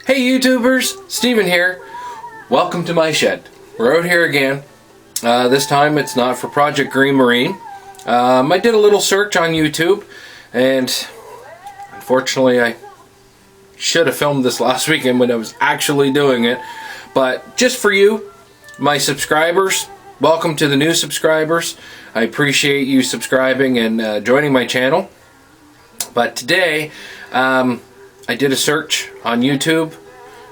Hey YouTubers, Steven here. Welcome to my shed. We're out here again. This time it's not for Project Green Marine. I did a little search on YouTube and unfortunately I should have filmed this last weekend when I was actually doing it. But just for you, my subscribers, welcome to the new subscribers. I appreciate you subscribing and joining my channel. But today, I did a search on YouTube.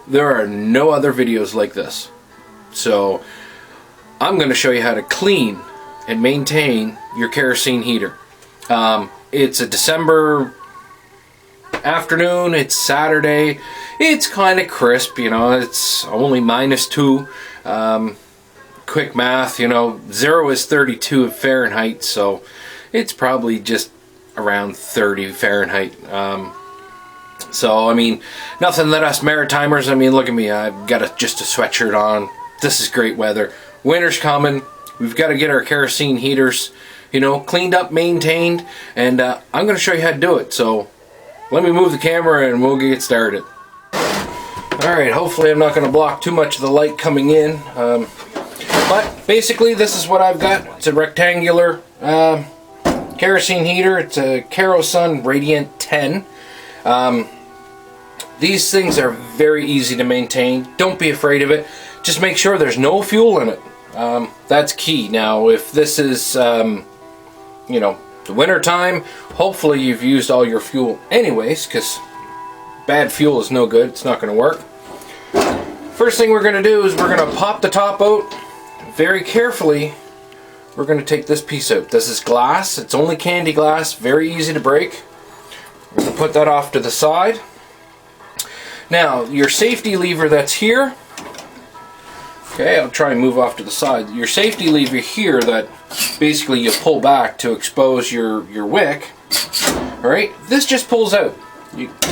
There are no other videos like this. So I'm going to show you how to clean and maintain your kerosene heater. It's a December afternoon, it's Saturday, it's kind of crisp, you know, it's only -2. Quick math, you know, 0 is 32 Fahrenheit, so it's probably just around 30 Fahrenheit. So, I mean, nothing that us Maritimers, I mean, look at me, I've got just a sweatshirt on. This is great weather. Winter's coming. We've got to get our kerosene heaters, you know, cleaned up, maintained, and I'm going to show you how to do it. So, let me move the camera and we'll get started. Alright, hopefully I'm not going to block too much of the light coming in. But, basically, this is what I've got. It's a rectangular kerosene heater. It's a Kerosene Radiant 10. These things are very easy to maintain. Don't be afraid of it. Just make sure there's no fuel in it. That's key. Now, if this is, you know, the winter time, hopefully you've used all your fuel anyways, because bad fuel is no good. It's not going to work. First thing we're going to do is we're going to pop the top out. Very carefully, we're going to take this piece out. This is glass. It's only candy glass. Very easy to break. We're going to put that off to the side. Now, your safety lever that's here, okay, I'll try and move off to the side. Your safety lever here that basically you pull back to expose your wick, alright, this just pulls out.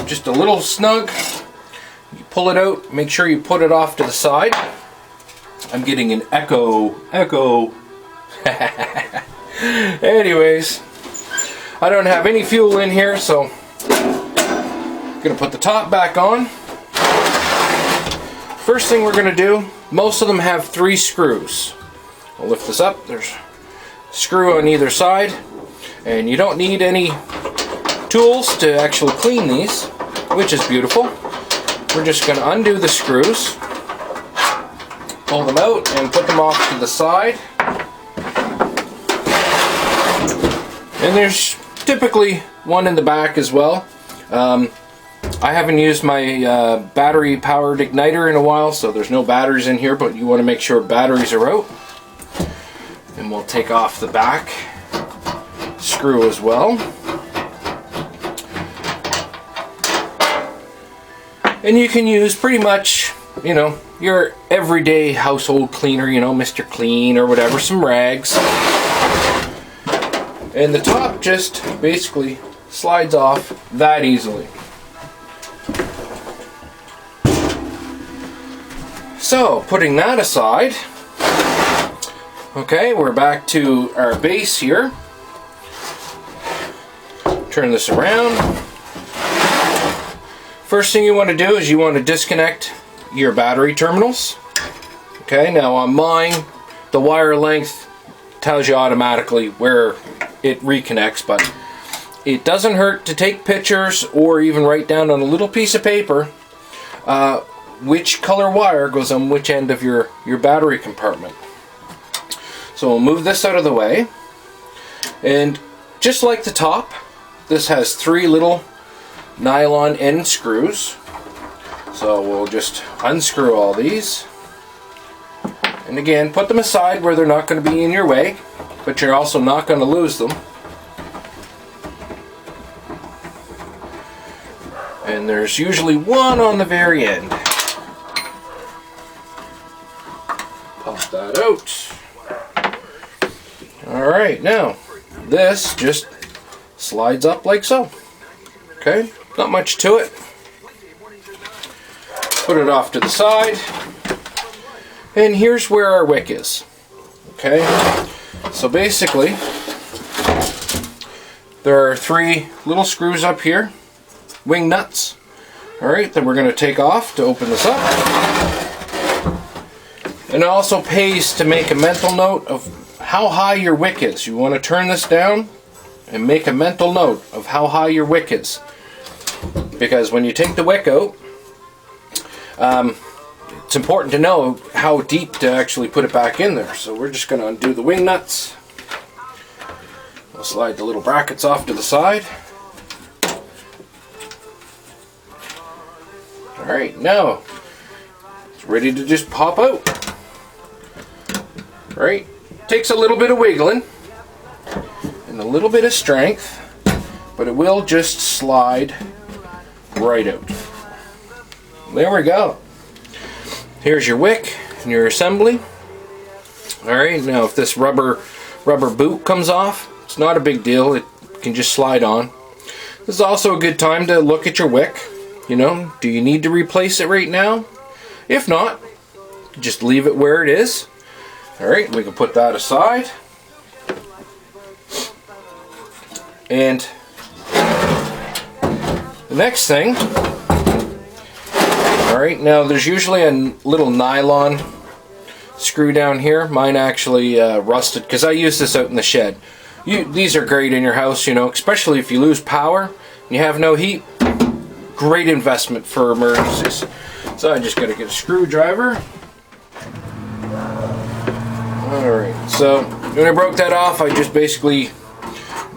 Just a little snug, you pull it out, make sure you put it off to the side. I'm getting an echo. Anyways, I don't have any fuel in here, so I'm going to put the top back on. First thing we're going to do, most of them have 3 screws. I'll lift this up. There's a screw on either side. And you don't need any tools to actually clean these, which is beautiful. We're just going to undo the screws, pull them out, and put them off to the side. And there's typically one in the back as well. I haven't used my battery powered igniter in a while, so there's no batteries in here, but you want to make sure batteries are out. And we'll take off the back screw as well. And you can use pretty much, you know, your everyday household cleaner, you know, Mr. Clean or whatever, some rags. And the top just basically slides off that easily. So, putting that aside, okay, we're back to our base here. Turn this around. First thing you want to do is you want to disconnect your battery terminals. Okay, now on mine, the wire length tells you automatically where it reconnects, but it doesn't hurt to take pictures or even write down on a little piece of paper which color wire goes on which end of your battery compartment. So we'll move this out of the way, and just like the top, this has 3 little nylon end screws. So we'll just unscrew all these, and again put them aside where they're not going to be in your way, but you're also not going to lose them. And there's usually one on the very end. Pop that out. Alright, now this just slides up like so. Okay, not much to it. Put it off to the side. And here's where our wick is. Okay, so basically there are 3 little screws up here, wing nuts. Alright, then we're going to take off to open this up. And it also pays to make a mental note of how high your wick is. You want to turn this down and make a mental note of how high your wick is. Because when you take the wick out, it's important to know how deep to actually put it back in there. So we're just going to undo the wing nuts. We'll slide the little brackets off to the side. Alright, now it's ready to just pop out. Right? Takes a little bit of wiggling and a little bit of strength, but it will just slide right out. There we go. Here's your wick and your assembly. Alright, now if this rubber boot comes off, it's not a big deal. It can just slide on. This is also a good time to look at your wick. You know, do you need to replace it right now? If not, just leave it where it is. Alright, we can put that aside. And the next thing, alright, now there's usually a little nylon screw down here. Mine actually rusted because I use this out in the shed. These are great in your house, you know, especially if you lose power and you have no heat. Great investment for emergencies. So I just got to get a screwdriver. Alright, so when I broke that off, I just basically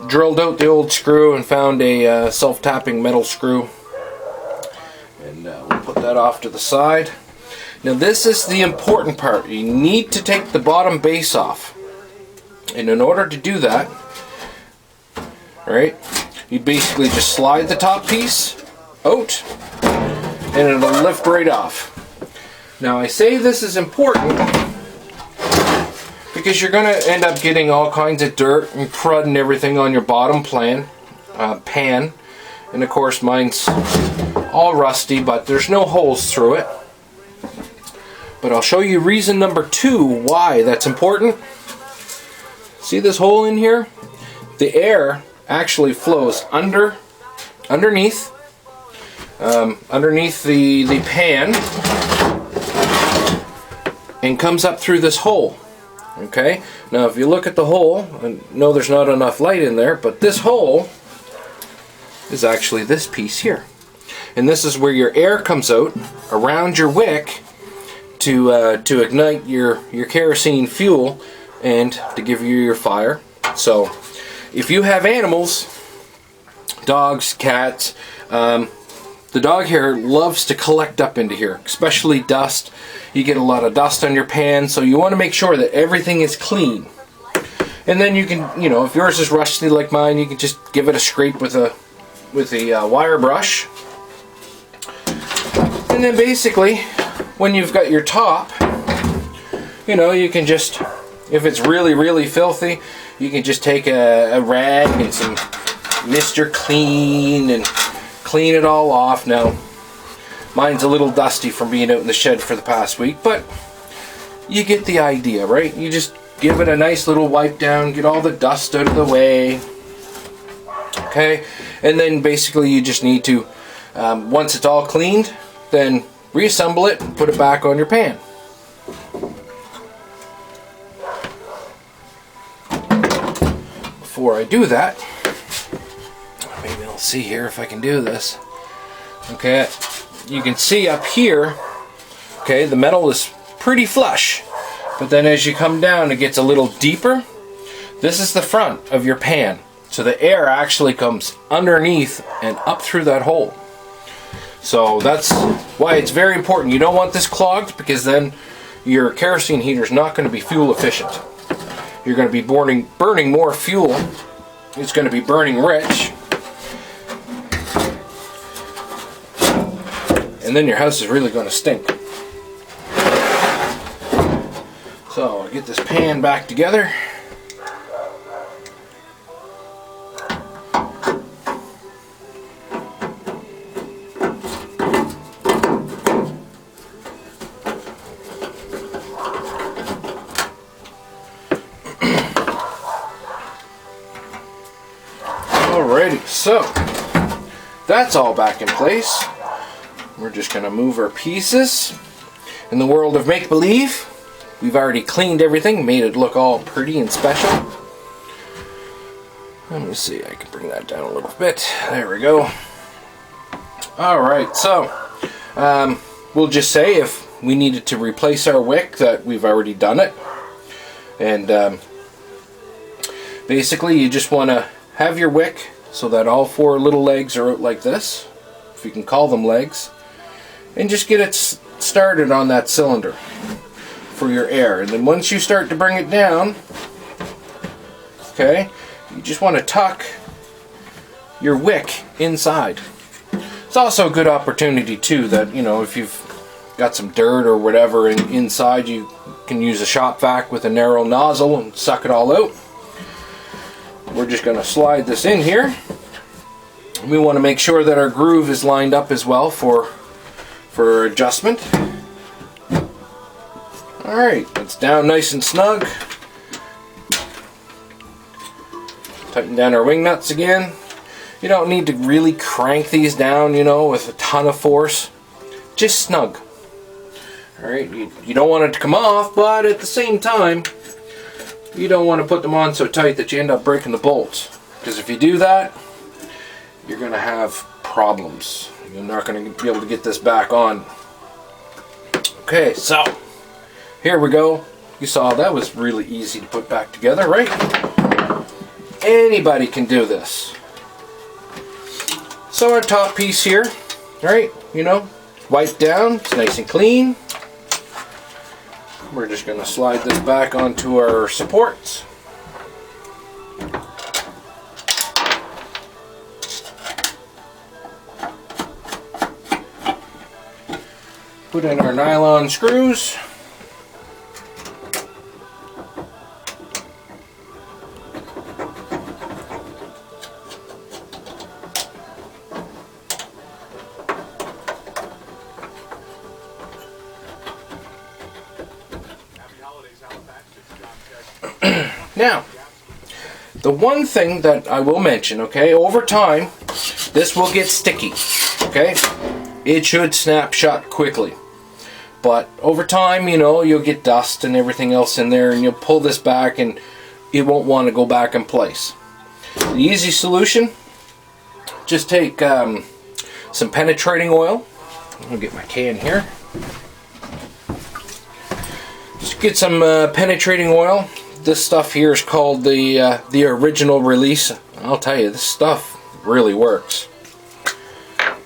drilled out the old screw and found a self-tapping metal screw. And we'll put that off to the side. Now this is the important part. You need to take the bottom base off. And in order to do that, right, you basically just slide the top piece out and it'll lift right off. Now I say this is important because you're going to end up getting all kinds of dirt and crud and everything on your bottom pan. And of course mine's all rusty, but there's no holes through it. But I'll show you reason number 2 why that's important. See this hole in here? The air actually flows underneath the pan and comes up through this hole. Okay, now if you look at the hole, I know there's not enough light in there, but this hole is actually this piece here. And this is where your air comes out around your wick to ignite your kerosene fuel and to give you your fire. So if you have animals, dogs, cats, the dog hair loves to collect up into here, especially dust. You get a lot of dust on your pan, so you want to make sure that everything is clean. And then you can, you know, if yours is rusty like mine, you can just give it a scrape with a wire brush. And then basically, when you've got your top, you know, you can just, if it's really, really filthy, you can just take a rag and some Mr. Clean and clean it all off. Now, mine's a little dusty from being out in the shed for the past week, but you get the idea, right? You just give it a nice little wipe down, get all the dust out of the way. Okay, and then basically you just need to, once it's all cleaned, then reassemble it and put it back on your pan. Before I do that, maybe I'll see here if I can do this. Okay, you can see up here, okay, the metal is pretty flush, but then as you come down it gets a little deeper. This is the front of your pan, so the air actually comes underneath and up through that hole. So that's why it's very important. You don't want this clogged, because then your kerosene heater is not going to be fuel efficient. You're going to be burning more fuel. It's going to be burning rich. And then your house is really going to stink. So I'll get this pan back together. Alrighty, so that's all back in place. We're just going to move our pieces. In the world of make-believe, we've already cleaned everything, made it look all pretty and special. Let me see, I can bring that down a little bit. There we go. Alright, so we'll just say if we needed to replace our wick that we've already done it. And basically you just want to have your wick so that all 4 little legs are out like this, if you can call them legs, and just get it started on that cylinder for your air. And then once you start to bring it down, okay, you just want to tuck your wick inside. It's also a good opportunity too that, you know, if you've got some dirt or whatever inside, you can use a shop vac with a narrow nozzle and suck it all out. We're just going to slide this in here. We want to make sure that our groove is lined up as well for adjustment. Alright, it's down nice and snug. Tighten down our wing nuts again. You don't need to really crank these down, you know, with a ton of force. Just snug. Alright, you don't want it to come off, but at the same time, you don't want to put them on so tight that you end up breaking the bolts. Because if you do that, you're going to have problems. You're not going to be able to get this back on. Okay, so here we go. You saw that was really easy to put back together, right? Anybody can do this. So our top piece here, right, you know, wiped down, it's nice and clean. We're just going to slide this back onto our supports. Put in our nylon screws. Now, the one thing that I will mention, okay, over time, this will get sticky, okay? It should snap shut quickly. But over time, you know, you'll get dust and everything else in there, and you'll pull this back and it won't want to go back in place. The easy solution, just take some penetrating oil. I'll get my can here. Just get some penetrating oil. This stuff here is called the original release. I'll tell you, this stuff really works.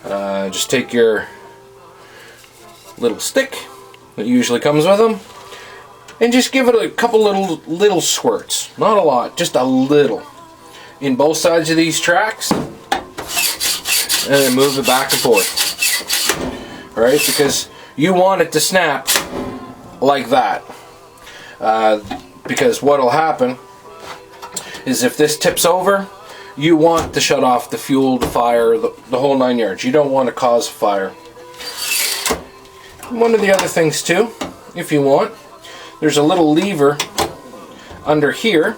Just take your little stick that usually comes with them and just give it a couple little squirts. Not a lot, just a little. In both sides of these tracks. And then move it back and forth. Alright, because you want it to snap like that. Because what will happen is if this tips over, you want to shut off the fuel, the fire, the whole 9 yards. You don't want to cause a fire. One of the other things too, if you want, there's a little lever under here,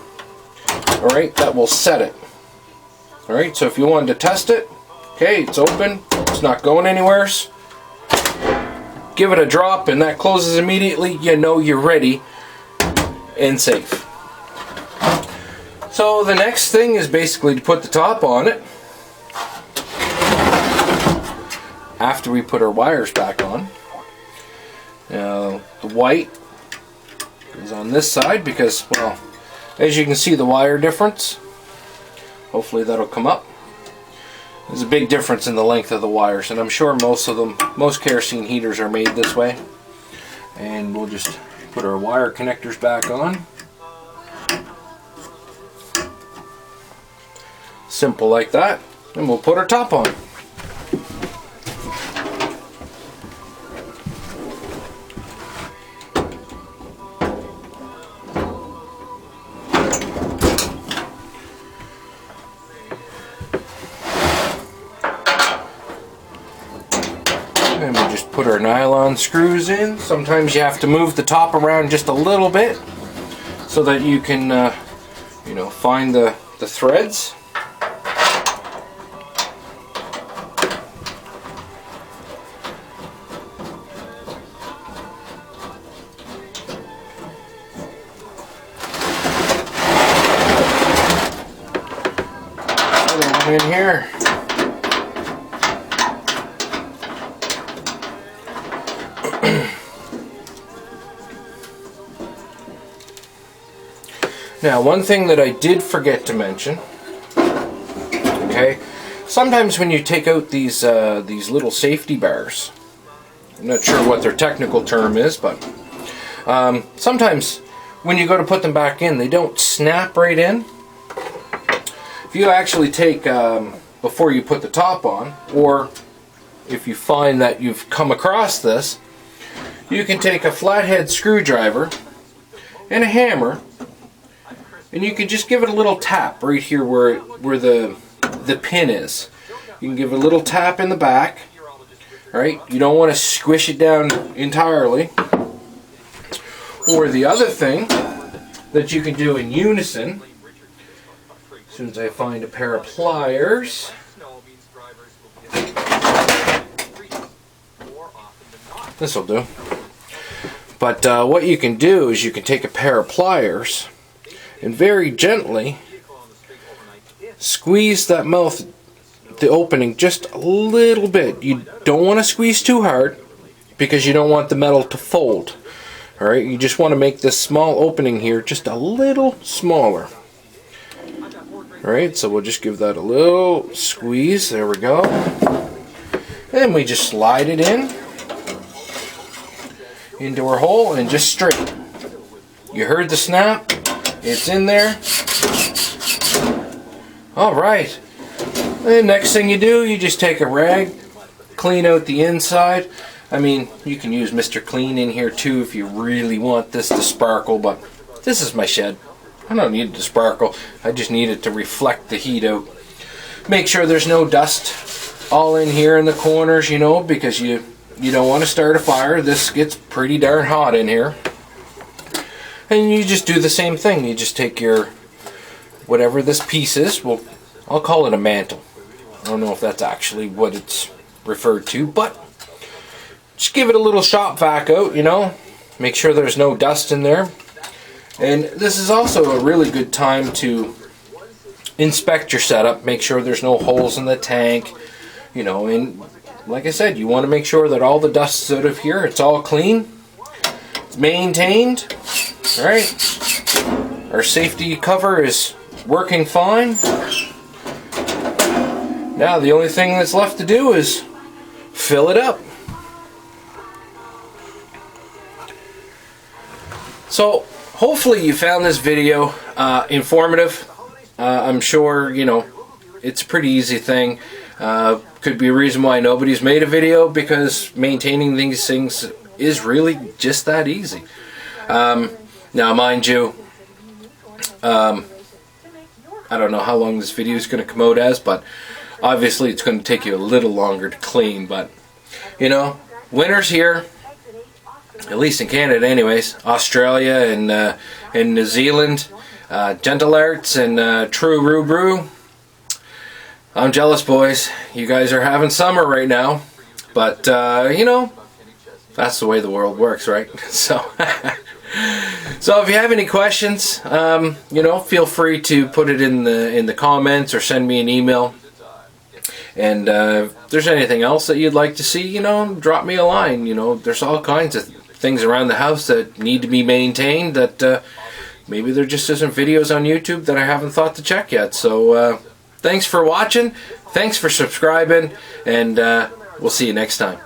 alright, that will set it. Alright, so if you wanted to test it, okay, it's open, it's not going anywhere. Give it a drop and that closes immediately, you know you're ready and safe. So the next thing is basically to put the top on it. After we put our wires back on. Now the white is on this side because, well, as you can see the wire difference. Hopefully that'll come up. There's a big difference in the length of the wires, and I'm sure most kerosene heaters are made this way. And we'll just put our wire connectors back on. Simple like that. And we'll put our top on. And we just put our nylon screws in. Sometimes you have to move the top around just a little bit so that you can, you know, find the threads. in here. Now, one thing that I did forget to mention, okay, sometimes when you take out these little safety bars, I'm not sure what their technical term is, but sometimes when you go to put them back in, they don't snap right in. If you actually take, before you put the top on, or if you find that you've come across this, you can take a flathead screwdriver and a hammer, and you can just give it a little tap right here where the pin is. You can give it a little tap in the back. Right? You don't want to squish it down entirely. Or the other thing that you can do in unison, as soon as I find a pair of pliers, this will do. But what you can do is you can take a pair of pliers and very gently squeeze that mouth, the opening, just a little bit. You don't want to squeeze too hard because you don't want the metal to fold. Alright, you just want to make this small opening here just a little smaller. Alright, so we'll just give that a little squeeze. There we go. And we just slide it in into our hole and just straight. You heard the snap. It's in there. Alright. And next thing you do, you just take a rag, clean out the inside. I mean, you can use Mr. Clean in here too if you really want this to sparkle, but this is my shed. I don't need it to sparkle. I just need it to reflect the heat out. Make sure there's no dust all in here in the corners, you know, because you don't want to start a fire. This gets pretty darn hot in here. And you just do the same thing. You just take your, whatever this piece is, well, I'll call it a mantle. I don't know if that's actually what it's referred to, but just give it a little shop vac out, you know. Make sure there's no dust in there. And this is also a really good time to inspect your setup. Make sure there's no holes in the tank, you know. And like I said, you want to make sure that all the dust's out of here. It's all clean. It's maintained. Alright. Our safety cover is working fine. Now the only thing that's left to do is fill it up. So hopefully you found this video informative. I'm sure, you know, it's a pretty easy thing. Could be a reason why nobody's made a video, because maintaining these things is really just that easy. Now mind you, I don't know how long this video is going to come out as, but obviously it's going to take you a little longer to clean. But you know, winter's here, at least in Canada anyways. Australia and New Zealand, Gentle Arts and True Rubru. I'm jealous, boys. You guys are having summer right now, but you know, that's the way the world works, right? So if you have any questions, you know, feel free to put it in the comments or send me an email. And if there's anything else that you'd like to see, you know, drop me a line. You know, there's all kinds of things around the house that need to be maintained that maybe there just isn't videos on YouTube that I haven't thought to check yet. So thanks for watching, thanks for subscribing, and we'll see you next time.